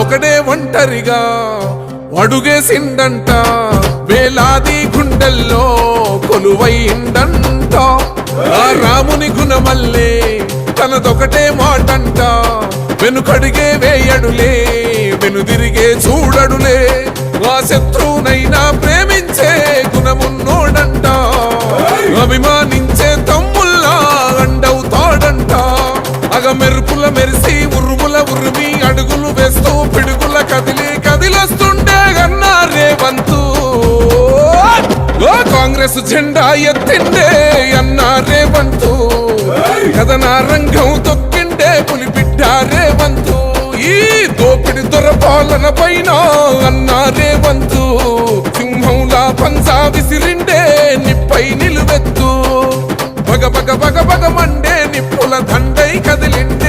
ఒకడే ఒంటరిగా అడుగేసిండంట, వేలాది గుండెల్లో కొలువైండంట. ఆ రాముని గుణమల్లే తనదొకటే మాటంట, వెనుకడిగే వేయడులే వెనుదిరిగే చూడడులే. ఆ శత్రువునైనా ప్రేమించే గుణమున్నోడంట, అభిమానించే తమ్ముల్లా అండవుతాడంట. అగ మెరుపుల మెరిసి ఉరుముల ఉరిమి అడుగులు వేస్తూ పిడుగుల కదిలొస్తుండే అన్నా రేవంతు. కాంగ్రెస్ జెండా ఎత్తిండే అన్నా రేవంతు, కథన రంగం తొక్కిండే పులిబిడ్డ రేవంతు. ఈ దోపిడి దొర పాలన పైన అన్నా రేవంతు, సింహంలా పంజా విసిరిండే నిప్పై నిలువెత్తు. బగ బగ బగ బగ మండే నిప్పుల దండై కదిలిండే